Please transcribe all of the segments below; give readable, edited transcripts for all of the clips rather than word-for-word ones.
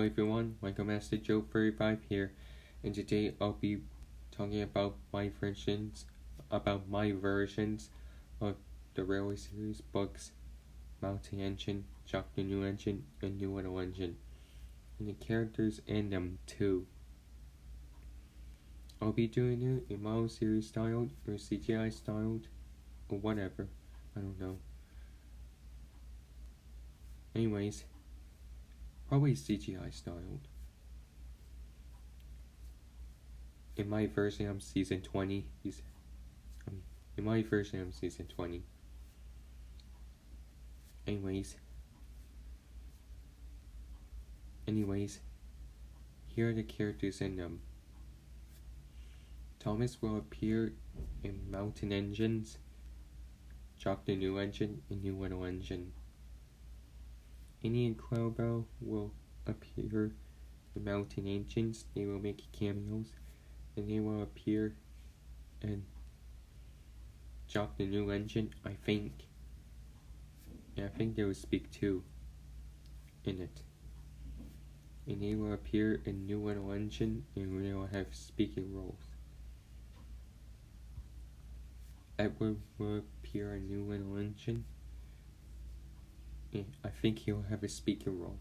everyone, Michael Master Joe 35 here, and today I'll be talking about my versions of the Railway Series books, Mountain Engine, Jock the New Engine, and New Little Engine, and the characters in them too. I'll be doing it in model series styled, or CGI styled, or whatever, I don't know. Anyways, probably CGI styled. In my version of season 20, Anyways, here are the characters in them. Thomas will appear in Mountain Engines, Jock the New Engine, and New Little Engine. Annie and Clarabelle will appear in Mountain Engines. They will make cameos, and they will appear in Jock the New Engine, I think. And I think they will speak too in it. And they will appear in New Little Engine, and they will have speaking roles. Edward will appear in New Little Engine. I think he'll have a speaking role.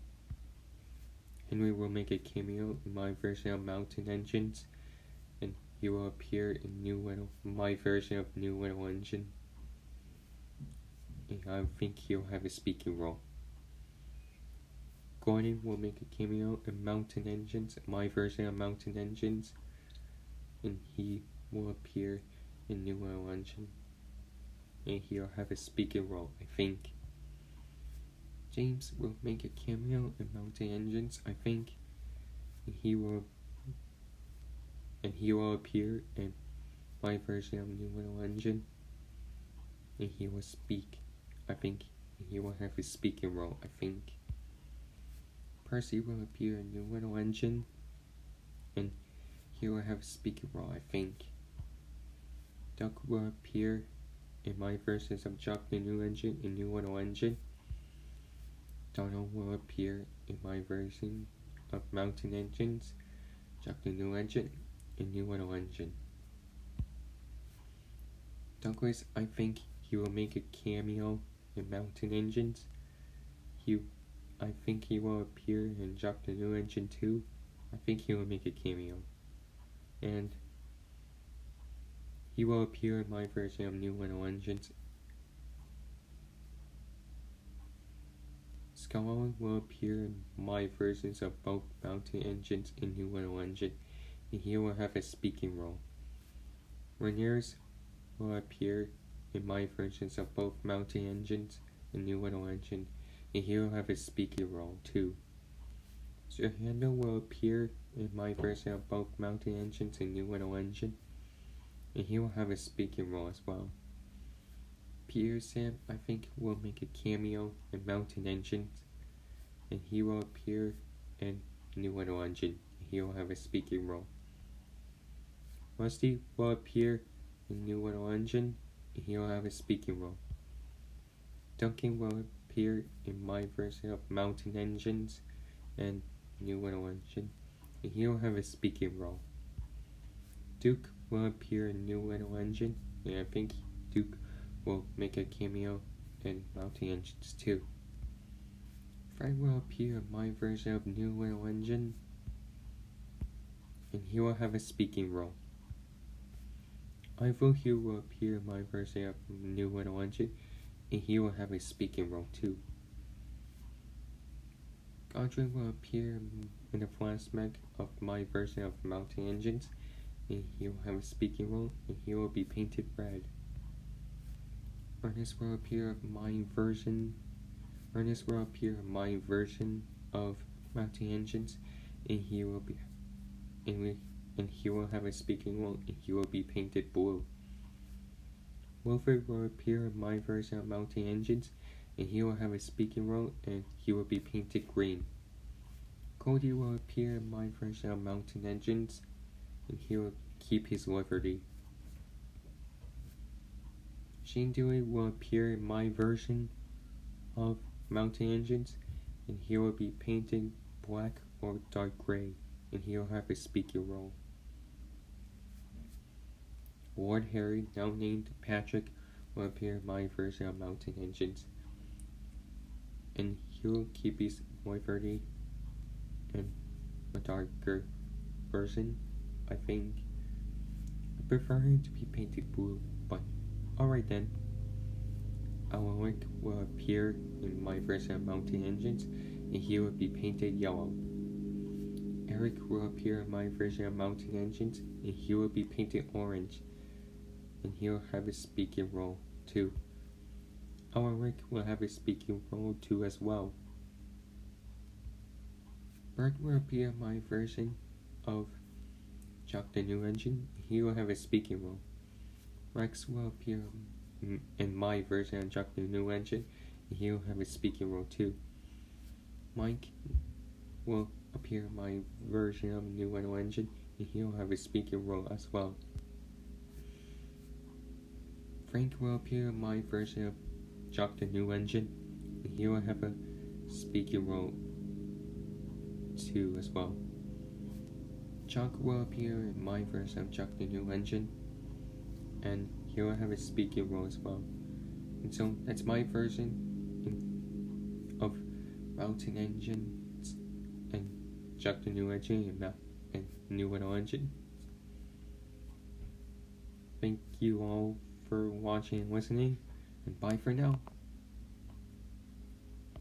Henry will make a cameo in my version of Mountain Engines, and he will appear in my version of New Little Engine. And I think he'll have a speaking role. Gordon will make a cameo in Mountain Engines, my version of Mountain Engines, and he will appear in New Little Engine, and he'll have a speaking role, I think. James will make a cameo in Mountain Engines, I think, and he will appear in my version of New Little Engine, and he will speak, I think, and he will have a speaking role, I think. Percy will appear in New Little Engine, and he will have a speaking role, I think. Duck will appear in my versions of Jock the New Engine and New Little Engine. Donald will appear in my version of Mountain Engines, Jock the New Engine, and New Little Engine. Douglas, I think he will make a cameo in Mountain Engines. I think he will appear in Jock the New Engine too. I think he will make a cameo. And he will appear in my version of New Little Engines. Skyline will appear in my versions of both Mountain Engines and New Little Engine, and he will have a speaking role. Rainiers will appear in my versions of both Mountain Engines and New Little Engine, and he will have a speaking role too. Sir Handel will appear in my version of both Mountain Engines and New Little Engine, and he will have a speaking role as well. Peter Sam, I think, will make a cameo in Mountain Engines, and he will appear in New Little Engine, and he will have a speaking role. Rusty will appear in New Little Engine, and he will have a speaking role. Duncan will appear in my version of Mountain Engines and New Little Engine, and he will have a speaking role. Duke will appear in New Little Engine, and I think Duke will make a cameo in Mountain Engines too. Fred will appear in my version of New Little Engine, and he will have a speaking role. Ivo Hugh will appear in my version of New Little Engine, and he will have a speaking role too. Godwin will appear in the flashback of my version of Mountain Engines, and he will have a speaking role, and he will be painted red. Ernest will appear in my version of Mountain Engines, and he will have a speaking role, and he will be painted blue. Wilfred will appear in my version of Mountain Engines, and he will have a speaking role, and he will be painted green. Cody will appear in my version of Mountain Engines, and he will keep his liberty. Shane Dewey will appear in my version of Mountain Engines, and he will be painted black or dark gray, and he'll have a speaking role. Ward Harry, now named Patrick, will appear in my version of Mountain Engines, and he'll keep his white verdi and a darker version. I think I prefer him to be painted blue, but alright then. Alaric will appear in my version of Mountain Engines, and he will be painted yellow. Eric will appear in my version of Mountain Engines, and he will be painted orange, and he'll have a speaking role too. Alaric will have a speaking role too as well. Britt will appear in my version of Jock the New Engine, and he will have a speaking role. Rex will appear in my version of Jock the New Engine, and he'll have a speaking role too. Mike will appear in my version of New Engine, and he'll have a speaking role as well. Frank will appear in my version of Jock the New Engine, and he will have a speaking role too as well. Jock will appear in my version of Jock the New Engine, and he will have a speaking role as well. And so that's my version of Mountain Engines and Jock the New Engine and New Engine. Thank you all for watching and listening, and bye for now.